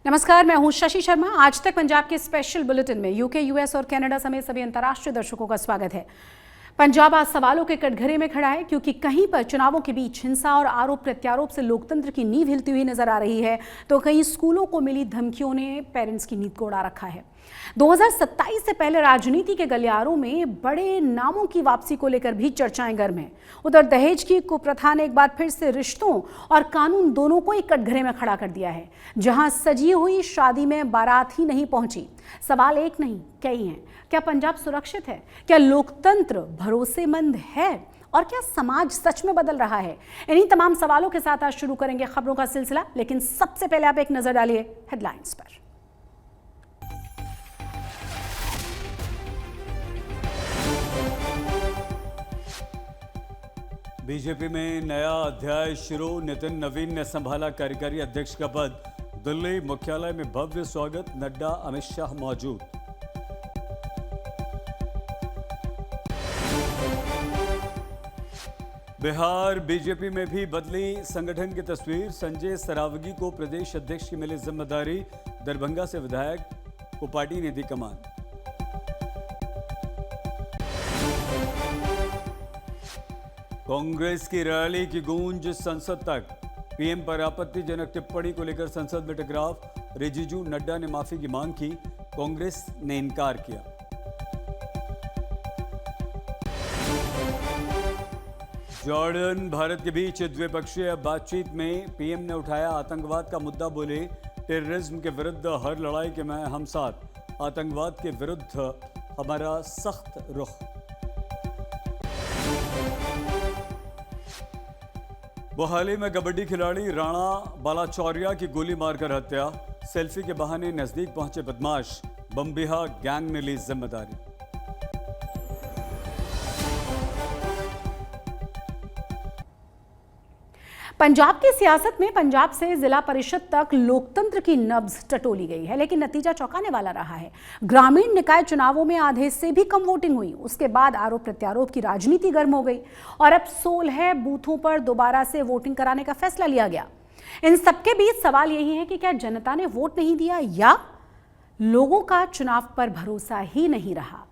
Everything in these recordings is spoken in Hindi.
नमस्कार, मैं हूं शशि शर्मा। आज तक पंजाब के स्पेशल बुलेटिन में यूके, यूएस और कनाडा समेत सभी अंतर्राष्ट्रीय दर्शकों का स्वागत है। पंजाब आज सवालों के कटघरे में खड़ा है क्योंकि कहीं पर चुनावों के बीच हिंसा और आरोप प्रत्यारोप से लोकतंत्र की नींव हिलती हुई नजर आ रही है, तो कहीं स्कूलों को मिली धमकियों ने पेरेंट्स की नींद को उड़ा रखा है। 2027 से पहले राजनीति के गलियारों में बड़े नामों की वापसी को लेकर भी चर्चाएं गर्म हैं। उधर दहेज की कुप्रथा ने एक बार फिर से रिश्तों और कानून दोनों को एक कटघरे में खड़ा कर दिया है। जहां सजी हुई शादी में बारात ही नहीं पहुंची। सवाल एक नहीं, कई हैं। क्या पंजाब सुरक्षित है? क्या लोकतंत्र भरोसेमंद है? और क्या समाज सच में बदल रहा है? इन्हीं तमाम सवालों के साथ आज शुरू करेंगे खबरों का सिलसिला, लेकिन सबसे पहले आप एक नजर डालिए हेडलाइंस पर। बीजेपी में नया अध्याय शुरू। नितिन नवीन ने संभाला कार्यकारी अध्यक्ष का पद। दिल्ली मुख्यालय में भव्य स्वागत, नड्डा, अमित शाह मौजूद। बिहार बीजेपी में भी बदली संगठन की तस्वीर। संजय सरावगी को प्रदेश अध्यक्ष की मिली जिम्मेदारी। दरभंगा से विधायक को पार्टी ने दी कमान। कांग्रेस की रैली की गूंज संसद तक। पीएम पर आपत्तिजनक टिप्पणी को लेकर संसद में टकराव। रिजिजू, नड्डा ने माफी की मांग की, कांग्रेस ने इनकार किया। जॉर्डन भारत के बीच द्विपक्षीय बातचीत में पीएम ने उठाया आतंकवाद का मुद्दा। बोले, टेररिज्म के विरुद्ध हर लड़ाई के में हम साथ, आतंकवाद के विरुद्ध हमारा सख्त रुख। मोहाली में कबड्डी खिलाड़ी राणा बालाचौरिया की गोली मारकर हत्या। सेल्फी के बहाने नजदीक पहुंचे बदमाश। बम्बिहा गैंग ने ली जिम्मेदारी। पंजाब की सियासत में पंजाब से जिला परिषद तक लोकतंत्र की नब्ज टटोली गई है, लेकिन नतीजा चौंकाने वाला रहा है। ग्रामीण निकाय चुनावों में आधे से भी कम वोटिंग हुई। उसके बाद आरोप प्रत्यारोप की राजनीति गर्म हो गई और अब 16 बूथों पर दोबारा से वोटिंग कराने का फैसला लिया गया। इन सबके बीच सवाल यही है कि क्या जनता ने वोट नहीं दिया या लोगों का चुनाव पर भरोसा ही नहीं रहा।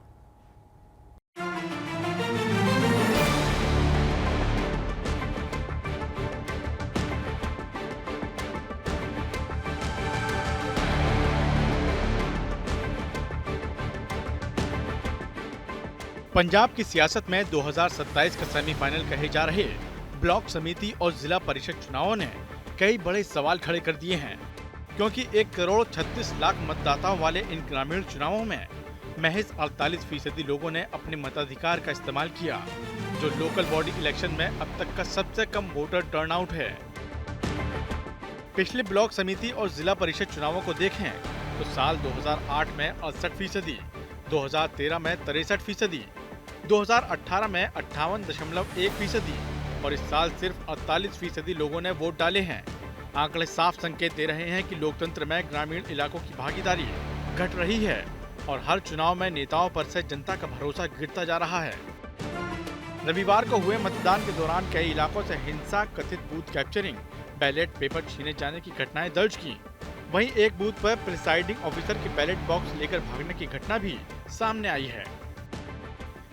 पंजाब की सियासत में 2027 का सेमीफाइनल कहे जा रहे ब्लॉक समिति और जिला परिषद चुनावों ने कई बड़े सवाल खड़े कर दिए हैं, क्योंकि 1,36,00,000 मतदाताओं वाले इन ग्रामीण चुनावों में महज 48% लोगों ने अपने मताधिकार का इस्तेमाल किया, जो लोकल बॉडी इलेक्शन में अब तक का सबसे कम वोटर टर्नआउट है। पिछले ब्लॉक समिति और जिला परिषद चुनावों को देखें तो साल 2008 में 68%, 2013 में 63%, 2018 में 58.1% और इस साल सिर्फ 48% लोगों ने वोट डाले हैं। आंकड़े साफ संकेत दे रहे हैं कि लोकतंत्र में ग्रामीण इलाकों की भागीदारी घट रही है और हर चुनाव में नेताओं पर से जनता का भरोसा गिरता जा रहा है। रविवार को हुए मतदान के दौरान कई इलाकों से हिंसा, कथित बूथ कैप्चरिंग, बैलेट पेपर छीने जाने की घटनाएं दर्ज की। वहीं एक बूथ पर प्रिसाइडिंग ऑफिसर के बैलेट बॉक्स लेकर भागने की घटना भी सामने आई है,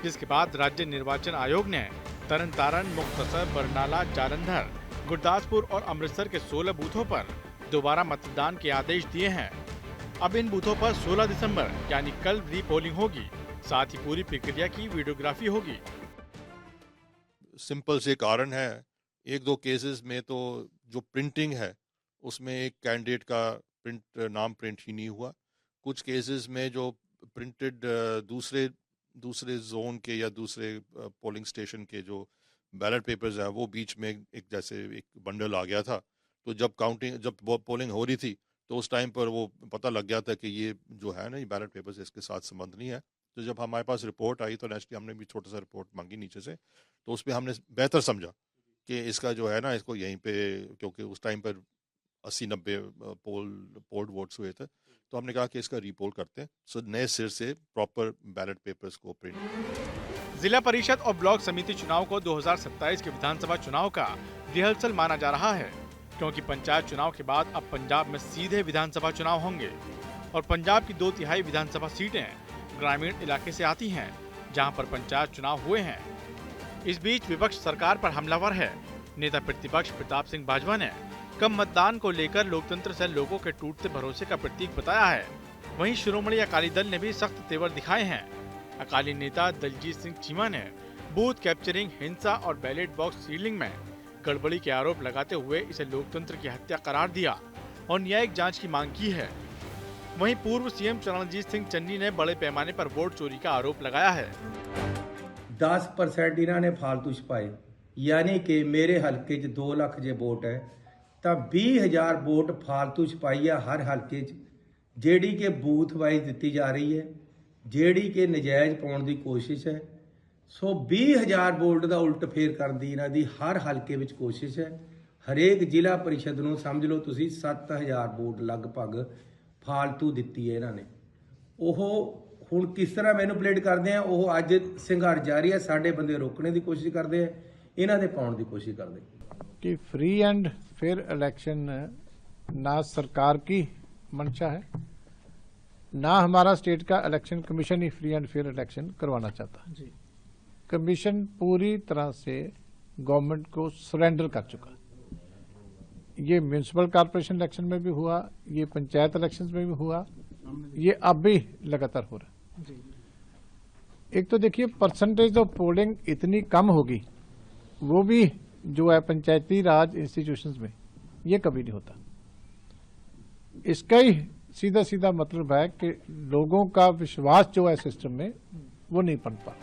जिसके बाद राज्य निर्वाचन आयोग ने तरनतारन, मुक्तसर, बरनाला, जालंधर, गुरदासपुर और अमृतसर के 16 बूथों पर दोबारा मतदान के आदेश दिए हैं। अब इन बूथों पर 16 दिसंबर यानी कल रीपोलिंग होगी। साथ ही पूरी प्रक्रिया की वीडियोग्राफी होगी। सिंपल से कारण है, एक दो केसेस में तो जो प्रिंटिंग है उसमें एक कैंडिडेट का नाम प्रिंट ही नहीं हुआ। कुछ केसेस में जो प्रिंटेड दूसरे जोन के या दूसरे पोलिंग स्टेशन के जो बैलेट पेपर्स हैं वो बीच में एक बंडल आ गया था। तो जब पोलिंग हो रही थी तो उस टाइम पर वो पता लग गया था कि ये जो है ना, ये बैलेट पेपर्स इसके साथ संबंध नहीं है। तो जब हमारे पास रिपोर्ट आई तो नेक्स्ट हमने भी छोटा सा रिपोर्ट मांगी नीचे से, तो उस पर हमने बेहतर समझा कि इसका जो है ना, इसको यहीं पे, क्योंकि उस टाइम पर 80-90 पोल्ड वोट्स हुए थे, तो हमने कहा कि इसका रीपोल करते हैं। सो नए सिर से प्रॉपर बैलेट पेपर्स को प्रिंट। जिला परिषद और ब्लॉक समिति चुनाव को 2027 के विधानसभा चुनाव का रिहर्सल माना जा रहा है। क्योंकि पंचायत चुनाव के बाद अब पंजाब में सीधे विधानसभा चुनाव होंगे और पंजाब की 2/3 विधानसभा सीटें ग्रामीण इलाके से आती हैं, जहां पर पंचायत चुनाव हुए हैं। इस बीच विपक्ष सरकार पर हमलावर है। नेता प्रतिपक्ष प्रताप सिंह बाजवा ने कम मतदान को लेकर लोकतंत्र से लोगों के टूटते भरोसे का प्रतीक बताया है। वहीं शिरोमणि अकाली दल ने भी सख्त तेवर दिखाए हैं। अकाली नेता दलजीत सिंह चीमा ने बूथ कैप्चरिंग, हिंसा और बैलेट बॉक्स सीलिंग में गड़बड़ी के आरोप लगाते हुए इसे लोकतंत्र की हत्या करार दिया और न्यायिक जांच की मांग की है। वहीं पूर्व सीएम चरणजीत सिंह चन्नी ने बड़े पैमाने पर वोट चोरी का आरोप लगाया है। 10% इन्होंने फालतू छपाए, यानी कि मेरे हल्के 2 लाख जे वोट है तो 20,000 वोट फालतू छपाई है हर हल्के जेड़ी के बूथ वाइज दी जा रही है, जेड़ी के नजायज़ पाने की कोशिश है। सो 20,000 वोट का उल्ट फेर करने की इन्हां दी हर हल्के विच कोशिश है। हरेक जिला परिषद नूं समझ लो तुसीं 7,000 वोट लगभग फालतू दित्ती है इन्हां ने। ओह हुण किस तरह मैनिपुलेट करते हैं, ओह अज संघर्ष जारी है, साडे बंदे रोकने की कोशिश करते हैं, इन्हां दे पाउण की कोशिश करते कि फ्री एंड फेयर इलेक्शन ना सरकार की मंशा है, ना हमारा स्टेट का election commission he free and fair election करवाना चाहता जी। कमीशन पूरी तरह से गवर्नमेंट को सरेंडर कर चुका। ये म्यूनिसिपल कॉर्पोरेशन इलेक्शन में भी हुआ, ये पंचायत इलेक्शन में भी हुआ, ये अब भी लगातार हो रहा है। एक तो देखिए परसेंटेज ऑफ पोलिंग इतनी कम होगी, वो भी जो है पंचायती राज इंस्टीट्यूशंस में, ये कभी नहीं होता। इसका ही सीधा सीधा मतलब है कि लोगों का विश्वास जो है सिस्टम में वो नहीं बन पा।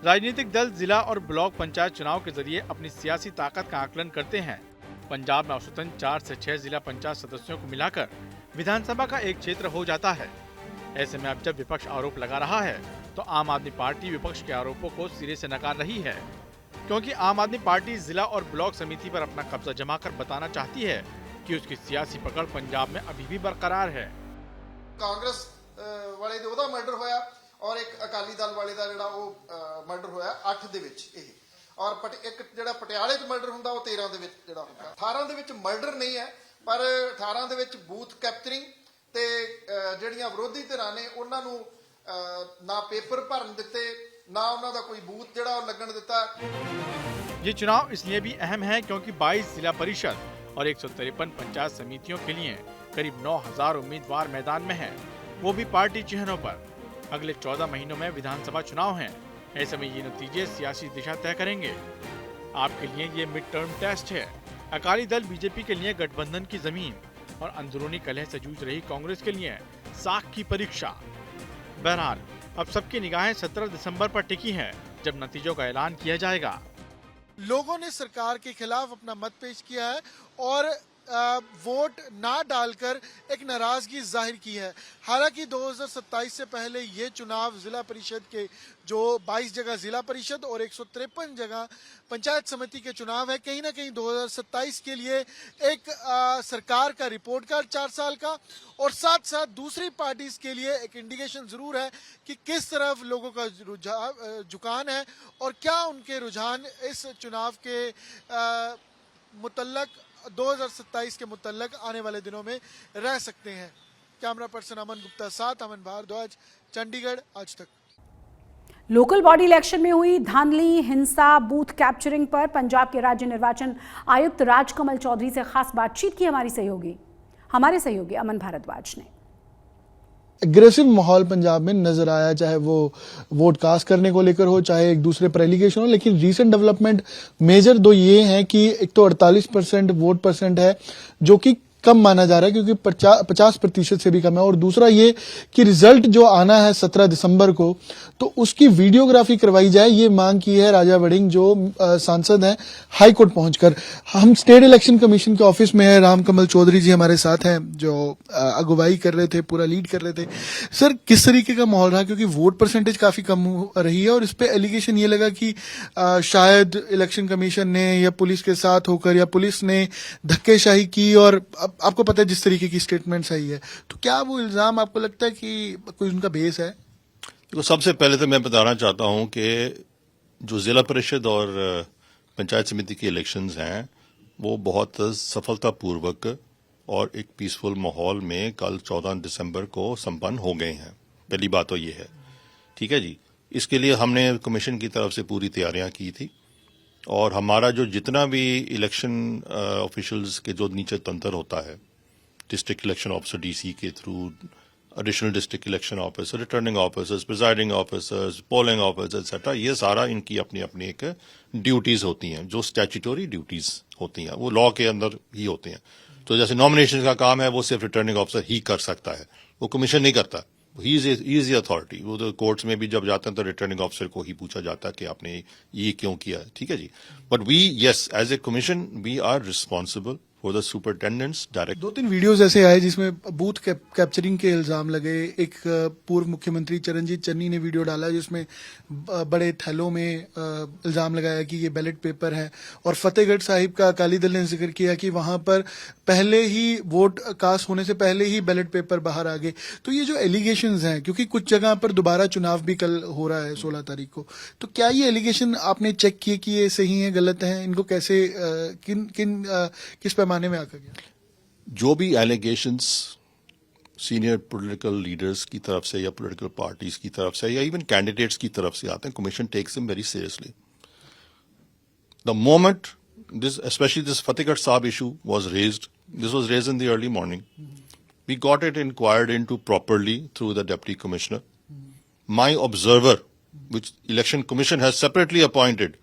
राजनीतिक दल जिला और ब्लॉक पंचायत चुनाव के जरिए अपनी सियासी ताकत का आकलन करते हैं। पंजाब में औसतन 4 से 6 जिला पंचायत सदस्यों को मिलाकर विधानसभा का एक क्षेत्र हो जाता है। ऐसे में अब जब विपक्ष आरोप लगा रहा है तो आम आदमी पार्टी विपक्ष के आरोपों को सिरे से नकार रही है, क्योंकि आम आदमी पार्टी जिला और ब्लॉक समिति पर अपना कब्जा जमाकर बताना चाहती है कि उसकी सियासी पकड़ पंजाब में अभी भी बरकरार है। कांग्रेस वाले दे ओहदा मर्डर होया और एक अकाली दल वाले दा जिहड़ा वो मर्डर होया 8 दे विच इह, और एक जिहड़ा पटियाले च मर्डर हुंदा वो 13 दे विच जिहड़ा हुंदा। 18 दे विच मर्डर नहीं है, पर 18 दे विच बूथ कैप्चरिंग ते ਜਿਹੜੀਆਂ ਵਿਰੋਧੀ ਧਿਰਾਂ ਨੇ ਉਹਨਾਂ ਨੂੰ ਨਾ पेपर भरन दिते, ना ਉਹਨਾਂ ਦਾ कोई बूथ ਜਿਹੜਾ ਉਹ ਲੱਗਣ ਦਿੱਤਾ। ये चुनाव इसलिए भी अहम है क्योंकि 22 जिला परिषद और 153 पंचायत समितियों के लिए करीब 9,000 उम्मीदवार मैदान में हैं, वो भी पार्टी चिन्हों पर। अगले 14 महीनों में विधानसभा चुनाव हैं। ऐसे में ये नतीजे सियासी दिशा तय करेंगे। आपके लिए ये मिड टर्म टेस्ट है। अकाली दल बीजेपी के लिए गठबंधन की जमीन और अंदरूनी कलह से जूझ रही कांग्रेस के लिए साख की परीक्षा। बहरहाल अब सबकी निगाहें 17 दिसंबर पर टिकी हैं, जब नतीजों का ऐलान किया जाएगा। लोगों ने सरकार के खिलाफ अपना मत पेश किया है और वोट ना डालकर एक नाराजगी जाहिर की है। हालांकि 2027 से पहले ये चुनाव जिला परिषद के जो 22 जगह जिला परिषद और 153 जगह पंचायत समिति के चुनाव है, कहीं ना कहीं 2027 के लिए एक सरकार का रिपोर्ट कार्ड 4 साल का, और साथ साथ दूसरी पार्टीज के लिए एक इंडिकेशन जरूर है कि किस तरफ लोगों का झुकान है और क्या उनके रुझान इस चुनाव के मुतल्लक 2027 के मुतल्लक आने वाले दिनों में रह सकते हैं। कैमरा पर्सन अमन गुप्ता साथ अमन भारद्वाज, चंडीगढ़, आज तक। लोकल बॉडी इलेक्शन में हुई धांधली, हिंसा, बूथ कैप्चरिंग पर पंजाब के राज्य निर्वाचन आयुक्त राजकमल चौधरी से खास बातचीत की हमारे सहयोगी अमन भारद्वाज ने। एग्रेसिव माहौल पंजाब में नजर आया, चाहे वो वोट कास्ट करने को लेकर हो, चाहे एक दूसरे पर एलिगेशन हो। लेकिन रीसेंट डेवलपमेंट मेजर दो ये हैं कि एक तो 48% वोट परसेंट है, जो कि कम माना जा रहा है क्योंकि 50% से भी कम है। और दूसरा ये कि रिजल्ट जो आना है 17 दिसंबर को, तो उसकी वीडियोग्राफी करवाई जाए, ये मांग की है राजा वड़िंग जो सांसद हैं हाई कोर्ट पहुंचकर। हम स्टेट इलेक्शन कमीशन के ऑफिस में है, रामकमल चौधरी जी हमारे साथ हैं जो अगुवाई कर रहे थे, पूरा लीड कर रहे थे। सर, किस तरीके का माहौल रहा, क्योंकि वोट परसेंटेज काफी कम रही है और इस पे एलिगेशन ये लगा कि शायद इलेक्शन कमीशन ने या पुलिस के साथ होकर या पुलिस ने धक्केशाही की, और आपको पता है जिस तरीके की स्टेटमेंट्स आई है, तो क्या वो इल्जाम आपको लगता है कि कोई उनका बेस है? तो सबसे पहले तो मैं बताना चाहता हूं कि जो जिला परिषद और पंचायत समिति के इलेक्शंस हैं वो बहुत सफलतापूर्वक और एक पीसफुल माहौल में कल 14 दिसंबर को संपन्न हो गए हैं। पहली बात तो ये है, ठीक है जी। इसके लिए हमने कमीशन की तरफ से पूरी तैयारियां की थी और हमारा जो जितना भी इलेक्शन ऑफिशियल्स के जो नीचे तंत्र होता है, डिस्ट्रिक्ट इलेक्शन ऑफिसर डीसी के through, additional district election officer, returning officers, presiding officers, polling officer etcetera, ये सारा इनकी अपनी अपनी एक ड्यूटीज होती हैं जो स्टैट्यूटरी ड्यूटीज होती हैं, वो लॉ के अंदर ही होते हैं। तो जैसे नॉमिनेशन का काम है वो सिर्फ रिटर्निंग ऑफिसर ही कर सकता है, वो कमीशन नहीं करता। He is the authority. वो तो कोर्ट्स में भी जब जाते हैं तो रिटर्निंग ऑफिसर को ही पूछा जाता है कि आपने ये क्यों किया, ठीक है जी। But we yes as a commission we are responsible for the superintendents direct. 2-3 videos ऐसे आए जिसमें बूथ कैप्चरिंग के इल्जाम लगे। एक पूर्व मुख्यमंत्री चरणजीत चन्नी ने वीडियो डाला जिसमें बड़े थैलों में इल्जाम लगाया कि ये बैलेट पेपर है, और फतेहगढ़ साहिब का अकाली दल ने जिक्र किया कि वहां पर पहले ही वोट कास्ट होने से पहले ही बैलेट पेपर बाहर आ गए। तो ये जो एलिगेशंस हैं, क्योंकि कुछ जगह पर दोबारा चुनाव भी कल हो रहा है 16 तारीख को, तो क्या ये एलिगेशन आपने चेक किए कि ये सही है गलत है? इनको कैसे किस पैमाने में आकर गया? जो भी एलिगेशंस सीनियर पॉलिटिकल लीडर्स की तरफ से या पॉलिटिकल पार्टीज की तरफ से या इवन कैंडिडेट्स की तरफ से आते हैं, commission takes them very seriously. The moment this, especially this Fatehgarh Sahib issue was raised, this was raised in the early morning. We got it inquired into properly through the Deputy Commissioner. My observer, which Election Commission has separately appointed,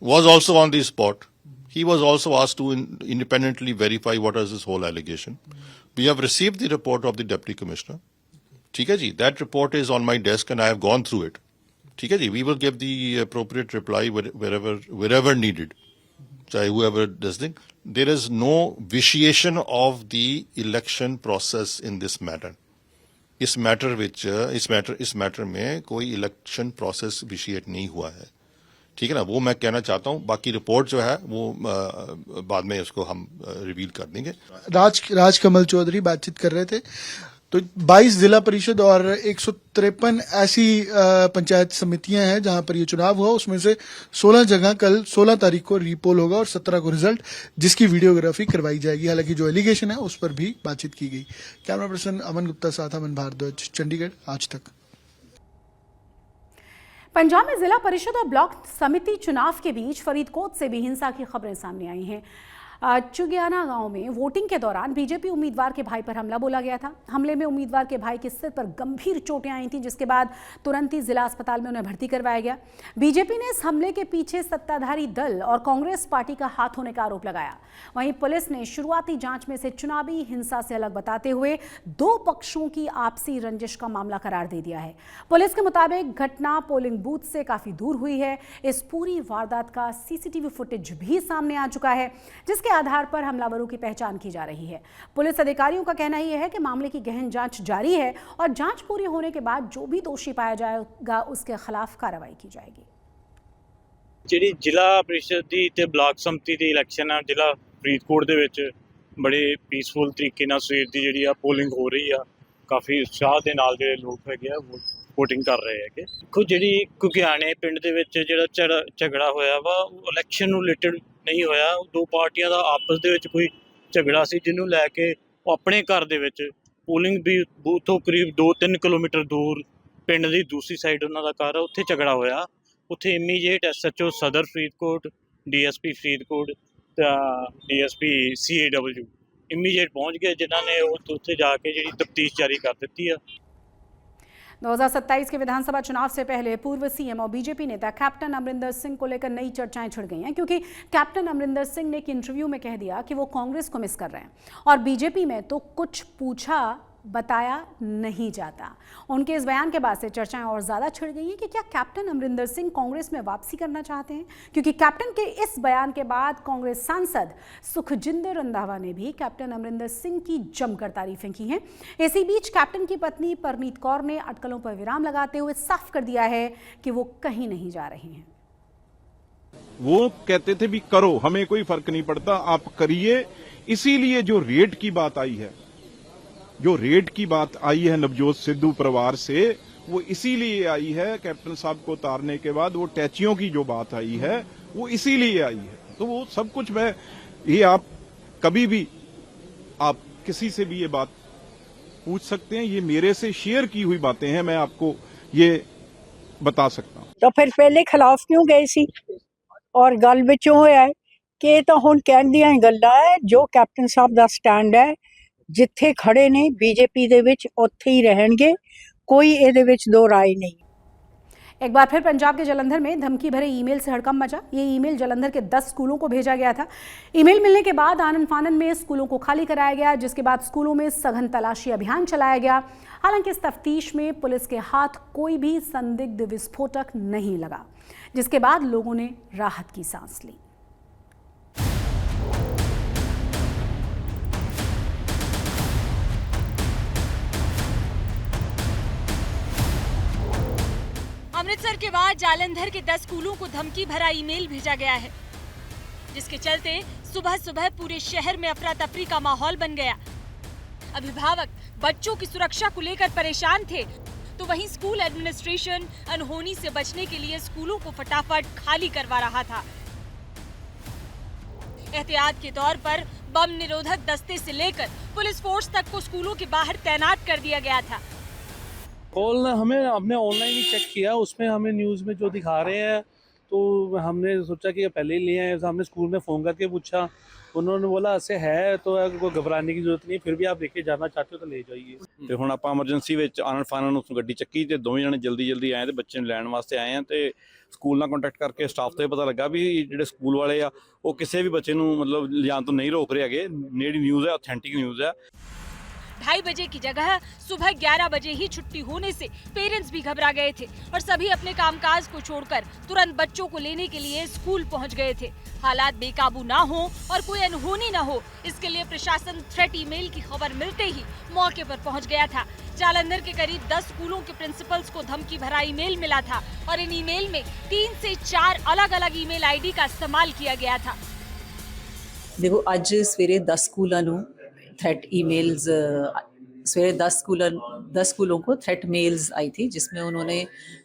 was also on the spot. He was also asked to independently verify what is this whole allegation. We have received the report of the Deputy Commissioner. ठीक है जी, that report is on my desk and I have gone through it. ठीक है जी, we will give the appropriate reply wherever needed. चाहे whoever does think, there is no vitiation of the election process in this matter. इस मैटर में कोई इलेक्शन प्रोसेस विशिएट नहीं हुआ है, ठीक है ना। वो मैं कहना चाहता हूँ। बाकी रिपोर्ट जो है वो बाद में उसको हम रिवील कर देंगे। राजकमल चौधरी बातचीत कर रहे थे। तो 22 जिला परिषद और 153 ऐसी पंचायत समितियां हैं जहां पर ये चुनाव हुआ, उसमें से 16 जगह कल 16 तारीख को रीपोल होगा और 17 को रिजल्ट, जिसकी वीडियोग्राफी करवाई जाएगी। हालांकि जो एलिगेशन है उस पर भी बातचीत की गई। कैमरा पर्सन अमन गुप्ता साथ अमन भारद्वाज, चंडीगढ़, आज तक। पंजाब में जिला परिषद और ब्लॉक समिति चुनाव के बीच फरीदकोट से भी हिंसा की खबरें सामने आई हैं। चुगियाना गांव में वोटिंग के दौरान बीजेपी उम्मीदवार के भाई पर हमला बोला गया था। हमले में उम्मीदवार के भाई के सिर पर गंभीर चोटें आई थीं, जिसके बाद तुरंत ही जिला अस्पताल में उन्हें भर्ती करवाया गया। बीजेपी ने इस हमले के पीछे सत्ताधारी दल और कांग्रेस पार्टी का हाथ होने का आरोप लगाया। वहीं पुलिस ने शुरुआती जांच में इसे चुनावी हिंसा से अलग बताते हुए 2 पक्षों की आपसी रंजिश का मामला करार दे दिया है। पुलिस के मुताबिक घटना पोलिंग बूथ से काफी दूर हुई है। इस पूरी वारदात का सीसीटीवी फुटेज भी सामने आ चुका है, जिसके आधार पर हमलावरों की पहचान की जा रही है। पुलिस अधिकारियों का कहना यह है कि मामले की गहन जांच जारी है और जांच पूरी होने के बाद जो भी दोषी पाया जाएगा उसके खिलाफ कार्रवाई की जाएगी। ਜਿਹੜੀ ਜ਼ਿਲ੍ਹਾ ਪ੍ਰੀਸ਼ਦ ਦੀ ਤੇ ਬਲਾਕ ਸਮਿਤੀ ਦੀ ਇਲੈਕਸ਼ਨ ਹੈ ਜ਼ਿਲ੍ਹਾ ਫਰੀਦਕੋਟ ਦੇ ਵਿੱਚ ਬੜੇ ਪੀਸਫੁਲ ਤਰੀਕੇ ਨਾਲ ਸਵੇਰ ਦੀ ਜਿਹੜੀ ਆ ਪੋਲਿੰਗ ਹੋ ਰਹੀ ਆ। ਕਾਫੀ ਉਤਸ਼ਾਹ ਦੇ ਨਾਲ ਜਿਹੜੇ ਲੋਕ ਹੈਗੇ ਆ ਵੋਟਿੰਗ ਕਰ ਰਹੇ ਹੈਗੇ। ਦੇਖੋ ਜਿਹੜੀ ਘੁਗਿਆਣੇ ਪਿੰਡ ਦੇ ਵਿੱਚ ਜਿਹੜਾ ਝਗੜਾ ਹੋਇਆ ਵਾ ਉਹ ਇਲੈਕਸ਼ਨ ਨੂੰ ਰਿਲੇਟਡ ਨਹੀਂ ਹੋਇਆ। 2 ਪਾਰਟੀਆਂ ਦਾ ਆਪਸ ਦੇ ਵਿੱਚ ਕੋਈ ਝਗੜਾ ਸੀ, ਜਿਹਨੂੰ ਲੈ ਕੇ ਉਹ ਆਪਣੇ ਘਰ ਦੇ ਵਿੱਚ ਪੋਲਿੰਗ ਬੂਥ ਤੋਂ ਕਰੀਬ 2-3 ਕਿਲੋਮੀਟਰ ਦੂਰ ਪਿੰਡ ਦੀ ਦੂਸਰੀ ਸਾਈਡ ਉਹਨਾਂ ਦਾ ਘਰ, ਉੱਥੇ ਝਗੜਾ ਹੋਇਆ। ਉੱਥੇ ਇਮੀਡੀਏਟ SHO ਸਦਰ ਫਰੀਦਕੋਟ, DSP ਫਰੀਦਕੋਟ ਤਾਂ DSP CAW ਇਮੀਡੀਏਟ ਪਹੁੰਚ ਗਏ, ਜਿਨ੍ਹਾਂ ਨੇ ਉੱਥੇ जा के ਜਿਹੜੀ ਤਫਤੀਸ਼ ਜਾਰੀ ਕਰ ਦਿੱਤੀ ਆ। 2027 के विधानसभा चुनाव से पहले पूर्व सीएम और बीजेपी नेता कैप्टन अमरिंदर सिंह को लेकर नई चर्चाएं छिड़ गई हैं, क्योंकि कैप्टन अमरिंदर सिंह ने एक इंटरव्यू में कह दिया कि वो कांग्रेस को मिस कर रहे हैं और बीजेपी में तो कुछ पूछा बताया नहीं जाता। उनके इस बयान के बाद से चर्चाएं और ज़्यादा छिड़ गई हैं कि क्या कैप्टन अमरिंदर सिंह कांग्रेस में वापसी करना चाहते हैं, क्योंकि कैप्टन के इस बयान के बाद कांग्रेस सांसद सुखजिंदर रंधावा ने भी कैप्टन अमरिंदर सिंह की जमकर तारीफें की हैं। इसी बीच कैप्टन की पत्नी परमीत कौर ने अटकलों पर विराम लगाते हुए साफ कर दिया है कि वो कहीं नहीं जा रही हैं। वो कहते थे भी करो, हमें कोई फर्क नहीं पड़ता, आप करिए। इसीलिए जो रेट की बात आई है, नवजोत सिद्धू परिवार से, वो इसीलिए आई है। कैप्टन साहब को उतारने के बाद वो टैचियों की जो बात आई है वो इसीलिए आई है। तो वो सब कुछ मैं ये आप कभी भी आप किसी से भी ये बात पूछ सकते हैं, ये मेरे से शेयर की हुई बातें हैं, मैं आपको ये बता सकता हूं। तो फिर पहले खिलाफ क्यों गए सी और गल विचों होया है कि ये तो हुण कहण दियां गल्लां है जो कैप्टन साहब दा स्टैंड है जिथे खड़े ने बीजेपी दे विच उत्थे ही रहणगे, कोई इहदे विच दो राय नहीं। एक बार फिर पंजाब के जालंधर में धमकी भरे ईमेल से हड़कंप मचा। ये ईमेल जालंधर के 10 स्कूलों को भेजा गया था। ईमेल मिलने के बाद आनन फानन में स्कूलों को खाली कराया गया, जिसके बाद स्कूलों में सघन तलाशी अभियान चलाया गया। हालांकि इस तफ्तीश में पुलिस के हाथ कोई भी संदिग्ध विस्फोटक नहीं लगा, जिसके बाद लोगों ने राहत की सांस ली। अमृतसर के बाद जालंधर के 10 स्कूलों को धमकी भरा ईमेल भेजा गया है, जिसके चलते सुबह सुबह पूरे शहर में अफरा तफरी का माहौल बन गया। अभिभावक बच्चों की सुरक्षा को लेकर परेशान थे, तो वहीं स्कूल एडमिनिस्ट्रेशन अनहोनी से बचने के लिए स्कूलों को फटाफट खाली करवा रहा था। एहतियात के तौर पर बम निरोधक दस्ते से लेकर पुलिस फोर्स तक को स्कूलों के बाहर तैनात कर दिया गया था। कॉल हमने ऑनलाइन ही चेक किया, उसमें हमें न्यूज़ में जो दिखा रहे हैं तो हमने सोचा कि पहले ही ले आए। हमने स्कूल में फ़ोन करके पूछा, उन्होंने बोला ऐसे है तो कोई घबराने की जरूरत नहीं, फिर भी आप लेके जाना चाहते हो तो ले जाइए। ਤੇ ਹੁਣ ਆਪਾਂ ਐਮਰਜੈਂਸੀ ਵਿੱਚ ਆਨਨ ਫਾਨਨ ਨੂੰ ਗੱਡੀ ਚੱਕੀ ਤੇ ਦੋਵੇਂ ਜਣੇ ਜਲਦੀ ਆਏ ਤੇ ਬੱਚੇ ਨੂੰ ਲੈਣ ਵਾਸਤੇ ਆਏ ਆ ਤੇ ਸਕੂਲ ਨਾਲ ਕੰਟੈਕਟ ਕਰਕੇ ਸਟਾਫ ਤੋਂ ਇਹ ਪਤਾ ਲੱਗਾ ਵੀ ਜਿਹੜੇ ਸਕੂਲ ਵਾਲੇ ਆ ਉਹ ਕਿਸੇ ਵੀ ਬੱਚੇ ਨੂੰ ਮਤਲਬ ਲਿਜਾਣ ਤੋਂ नहीं रोक रहे ਹੈਗੇ। ਨੇੜੀ ਨਿਊਜ਼ ਹੈ, ऑथेंटिक न्यूज़ है। 2:30 बजे की जगह सुबह 11 बजे ही छुट्टी होने से पेरेंट्स भी घबरा गए थे और सभी अपने कामकाज को छोड़कर तुरंत बच्चों को लेने के लिए स्कूल पहुंच गए थे। हालात बेकाबू ना हो और कोई अनहोनी ना हो, इसके लिए प्रशासन थ्रेट ईमेल की खबर मिलते ही मौके पर पहुंच गया था। जालंधर के करीब 10 स्कूलों के प्रिंसिपल्स को धमकी भरा ईमेल मिला था और इन ईमेल में 3 से 4 अलग अलग ईमेल आईडी का इस्तेमाल किया गया था। देखो अज सवेरे 10 स्कूलों ਨੂੰ थ्रेट ईमेल्स सवेरे 10 स्कूलों को थ्रेट मेल्स आई थी, जिसमें उन्होंने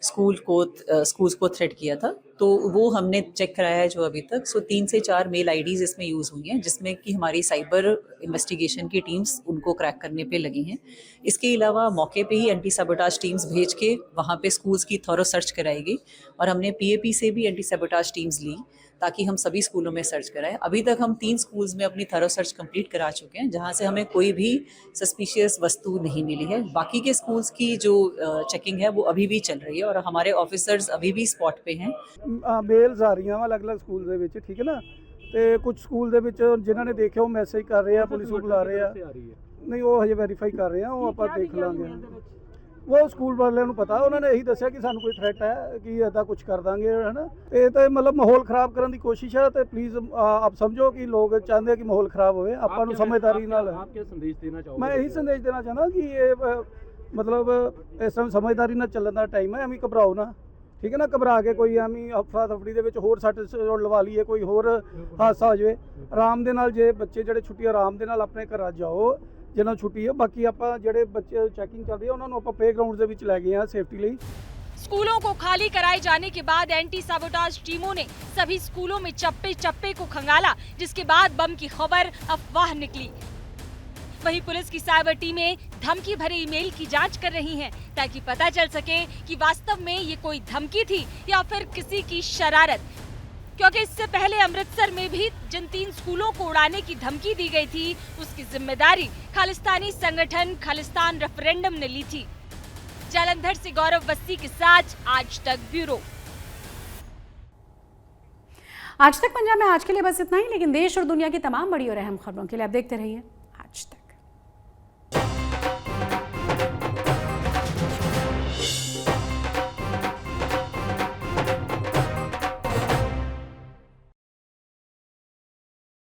स्कूल्स को थ्रेट किया था। तो वो हमने चेक कराया है जो अभी तक 3 से 4 मेल आईडीज़ इसमें यूज़ हुई हैं, जिसमें कि हमारी साइबर इन्वेस्टिगेशन की टीम्स उनको क्रैक करने पे लगी हैं। इसके अलावा मौके पे ही एंटी सबोटाज टीम्स भेज के वहाँ पे स्कूल्स की थॉरो सर्च कराई गई और हमने PAP से भी एंटी सबोटाज टीम्स ली ताकि हम सभी स्कूलों में सर्च कराएं। अभी तक हम 3 स्कूल्स में अपनी थॉरो सर्च कंप्लीट करा चुके हैं, जहां से हमें कोई भी सस्पिशियस वस्तु नहीं मिली है। बाकी के स्कूल्स की जो चेकिंग है वो अभी भी चल रही है और हमारे ऑफिसर्स अभी भी स्पॉट पे हैं। मेल्स आ रही हैं अलग अलग स्कूल ਦੇ ਵਿੱਚ, ਠੀਕ ਹੈ ਨਾ, ਤੇ ਕੁਝ ਸਕੂਲ ਦੇ ਵਿੱਚ ਜਿਨ੍ਹਾਂ ਨੇ ਦੇਖਿਆ ਉਹ ਮੈਸੇਜ ਕਰ ਰਹੇ ਆ, ਪੁਲਿਸ ਨੂੰ ਬੁਲਾ ਰਹੇ ਆ। ਨਹੀਂ ਉਹ ਹਜੇ ਵੈਰੀਫਾਈ ਕਰ ਰਹੇ ਆ, ਉਹ ਆਪਾਂ ਦੇਖ ਲਾਂਗੇ। वो स्कूल वाले ਨੂੰ ਪਤਾ, ਉਹਨਾਂ ਨੇ ਇਹੀ ਦੱਸਿਆ ਕਿ ਸਾਨੂੰ ਕੋਈ ਥ੍ਰੈਟ ਹੈ ਕਿ ਇਦਾਂ ਕੁਝ ਕਰ ਦਾਂਗੇ, ਹੈ ਨਾ। ਇਹ ਤਾਂ ਮਤਲਬ ਮਾਹੌਲ ਖਰਾਬ ਕਰਨ ਦੀ ਕੋਸ਼ਿਸ਼ ਹੈ ਤੇ ਪਲੀਜ਼ ਆਪ ਸਮਝੋ ਕਿ ਲੋਕ ਚਾਹੁੰਦੇ ਕਿ ਮਾਹੌਲ ਖਰਾਬ ਹੋਵੇ। ਆਪਾਂ ਨੂੰ ਸਮਝਦਾਰੀ ਨਾਲ आप क्या संदेश देना चाहोगे? ਮੈਂ ਇਹੀ ਸੰਦੇਸ਼ ਦੇਣਾ ਚਾਹੁੰਦਾ ਕਿ ਇਹ ਮਤਲਬ ਇਸ ਸਮੇਂ ਸਮਝਦਾਰੀ ਨਾਲ ਚੱਲਣ ਦਾ ਟਾਈਮ ਹੈ। ਐਵੇਂ ਘਬਰਾਓ ਨਾ, ਠੀਕ ਹੈ ਨਾ। ਘਬਰਾ ਕੇ ਕੋਈ ਐਵੇਂ ਅਫਰਾ ਤਫਰੀ ਦੇ ਵਿੱਚ ਹੋਰ ਸੱਟ ਲਵਾ ਲਈਏ, ਕੋਈ ਹੋਰ ਹਾਦਸਾ ਹੋ ਜਾਵੇ। ਆਰਾਮ ਦੇ ਨਾਲ ਜੇ ਬੱਚੇ ਜਿਹੜੇ ਛੁੱਟੀ ਆਰਾਮ ਦੇ ਨਾਲ ਆਪਣੇ ਘਰਾਂ ਜਾਓ ਜਿਨ੍ਹਾਂ ਛੁੱਟੀ ਹੈ। ਬਾਕੀ ਆਪਾਂ ਜਿਹੜੇ ਬੱਚੇ ਚੈਕਿੰਗ ਚੱਲ ਰਹੀ ਹੈ ਉਹਨਾਂ ਨੂੰ ਆਪਾਂ ਪਲੇਗਰਾਉਂਡ ਦੇ ਵਿੱਚ ਲੈ ਗਏ ਹਾਂ सेफ्टी ਲਈ। स्कूलों को खाली कराए जाने के बाद एंटी साबोटाज टीमों ने सभी स्कूलों में चप्पे चप्पे को खंगाला, जिसके बाद बम की खबर अफवाह निकली। वहीं पुलिस की साइबर टीमें धमकी भरे ईमेल की जांच कर रही हैं ताकि पता चल सके कि वास्तव में ये कोई धमकी थी या फिर किसी की शरारत, क्योंकि इससे पहले अमृतसर में भी जिन 3 स्कूलों को उड़ाने की धमकी दी गई थी उसकी जिम्मेदारी खालिस्तानी संगठन खालिस्तान रेफरेंडम ने ली थी। जालंधर से गौरव वस्ती के साथ आज तक ब्यूरो। आज तक पंजाब में आज के लिए बस इतना ही, लेकिन देश और दुनिया की तमाम बड़ी और अहम खबरों के लिए आप देखते रहिए